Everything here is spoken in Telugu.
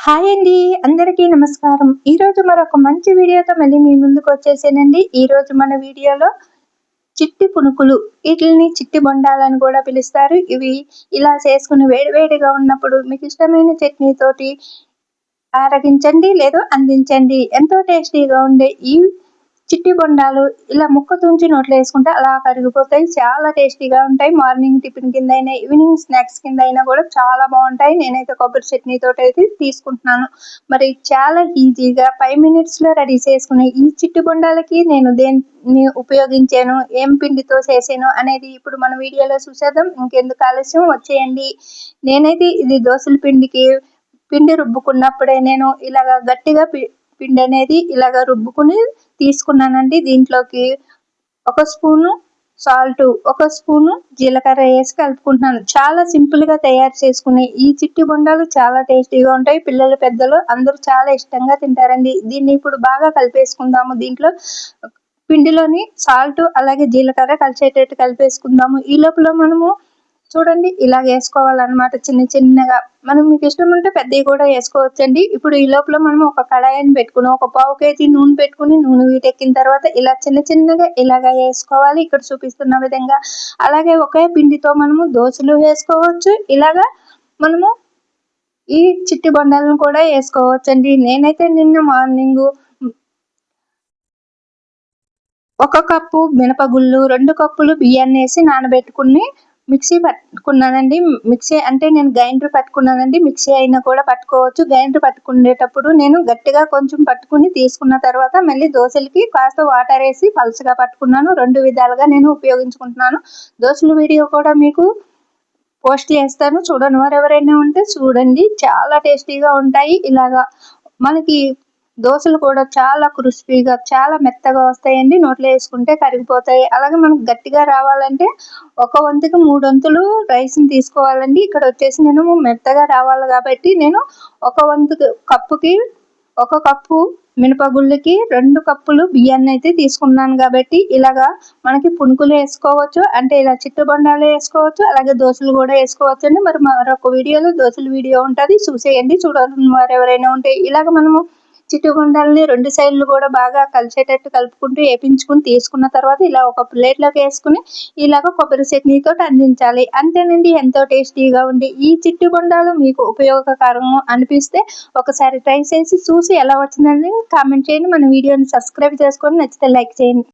హాయ్ అండి, అందరికీ నమస్కారం. ఈరోజు మరొక మంచి వీడియోతో మళ్ళీ మీ ముందుకు వచ్చేసానండి. ఈరోజు మన వీడియోలో చిట్టి పునుకులు, వీటిని చిట్టి బొండాలని కూడా పిలుస్తారు. ఇవి ఇలా చేసుకుని వేడివేడిగా ఉన్నప్పుడు మీకు ఇష్టమైన చట్నీతోటి ఆరగించండి లేదా అందించండి. ఎంతో టేస్టీగా ఉండే ఈ చిట్టి బొండాలు ఇలా ముక్క తుంచి నోట్లో వేసుకుంటే అలా కరిగిపోతాయి. చాలా టేస్టీగా ఉంటాయి. మార్నింగ్ టిఫిన్ కింద అయినా, ఈవినింగ్ స్నాక్స్ కింద అయినా కూడా చాలా బాగుంటాయి. నేనైతే కొబ్బరి చట్నీతో అయితే తీసుకుంటున్నాను. మరి చాలా ఈజీగా 5 minutesలో రెడీ చేసుకునే ఈ చిట్టి బొండాలకి నేను దేన్ని ఉపయోగించాను, ఏం పిండితో చేసాను అనేది ఇప్పుడు మన వీడియోలో చూసేద్దాం. ఇంకెందుకు ఆలస్యం, వచ్చేయండి. నేనైతే ఇది దోశల పిండి రుబ్బుకున్నప్పుడే నేను ఇలాగ గట్టిగా పిండి అనేది ఇలాగ రుబ్బుకుని తీసుకున్నానండి. దీంట్లోకి 1 స్పూను సాల్ట్, 1 స్పూను జీలకర్ర వేసి కలుపుకుంటున్నాను. చాలా సింపుల్గా తయారు చేసుకునే ఈ చిట్టి బొండాలు చాలా టేస్టీగా ఉంటాయి. పిల్లలు పెద్దలు అందరూ చాలా ఇష్టంగా తింటారండి. దీన్ని ఇప్పుడు బాగా కలిపేసుకుందాము. దీంట్లో పిండిలోని సాల్ట్ అలాగే జీలకర్ర కలిసేటట్టు కలిపేసుకుందాము. ఈ లోపల మనము చూడండి ఇలా వేసుకోవాలన్నమాట. చిన్న చిన్నగా మనం మీకు ఇష్టం ఉంటే పెద్దవి కూడా వేసుకోవచ్చండి. ఇప్పుడు ఈ లోపల మనం ఒక కడాయిని పెట్టుకుని ఒక 1/2 kg నూనె పెట్టుకుని నూనె వీటెక్కిన తర్వాత ఇలా చిన్న చిన్నగా ఇలాగా వేసుకోవాలి, ఇక్కడ చూపిస్తున్న విధంగా. అలాగే ఒకే పిండితో మనము దోశలు వేసుకోవచ్చు, ఇలాగా మనము ఈ చిట్టి బొండాలను కూడా వేసుకోవచ్చండి. నేనైతే నిన్న మార్నింగ్ 1 కప్పు మినపగుళ్ళు, 2 కప్పులు బియ్యాన్ని వేసి నానబెట్టుకుని మిక్సీ పట్టుకున్నానండి. మిక్సీ అంటే నేను గ్రైండర్ పట్టుకున్నానండి. మిక్సీ అయినా కూడా పట్టుకోవచ్చు. గ్రైండర్ పట్టుకునేటప్పుడు నేను గట్టిగా కొంచెం పట్టుకుని తీసుకున్న తర్వాత మళ్ళీ దోశలకి కాస్త వాటర్ వేసి పలుచగా పట్టుకున్నాను. 2 విధాలుగా నేను ఉపయోగించుకుంటున్నాను. దోశల వీడియో కూడా మీకు పోస్ట్ చేస్తాను, చూడని వారు ఎవరైనా ఉంటే చూడండి. చాలా టేస్టీగా ఉంటాయి. ఇలాగా మనకి దోశలు కూడా చాలా క్రిస్పీగా చాలా మెత్తగా వస్తాయండి. నోట్లో వేసుకుంటే కరిగిపోతాయి. అలాగే మనకు గట్టిగా రావాలంటే 1 వంతుకి 3 వంతులు రైస్ని తీసుకోవాలండి. ఇక్కడ వచ్చేసి నేను మెత్తగా రావాలి కాబట్టి నేను 1 వంతు కప్పుకి 1 కప్పు మినపగుళ్ళకి 2 కప్పులు బియ్యాన్ని అయితే తీసుకున్నాను. కాబట్టి ఇలాగా మనకి పునుకులు వేసుకోవచ్చు, అంటే ఇలా చిట్టి బొండాలు వేసుకోవచ్చు, అలాగే దోశలు కూడా వేసుకోవచ్చు అండి. మరి మరొక వీడియోలో దోశల వీడియో ఉంటుంది, చూసేయండి. చూడని వారు ఎవరైనా ఉంటే ఇలాగ మనము చిట్టి బొండాలని 2 సైడ్లు కూడా బాగా కలిసేటట్టు కలుపుకుంటూ వేపించుకుని తీసుకున్న తర్వాత ఇలా ఒక ప్లేట్లోకి వేసుకుని ఇలాగ కొబ్బరి చట్నీతో అందించాలి. అంతేనండి, ఎంతో టేస్టీగా ఉండి ఈ చిట్టి బొండాలు మీకు ఉపయోగకరంగా అనిపిస్తే ఒకసారి ట్రై చేసి చూసి ఎలా వచ్చిందని కామెంట్ చేయండి. మన వీడియోని సబ్స్క్రైబ్ చేసుకొని నచ్చితే లైక్ చేయండి.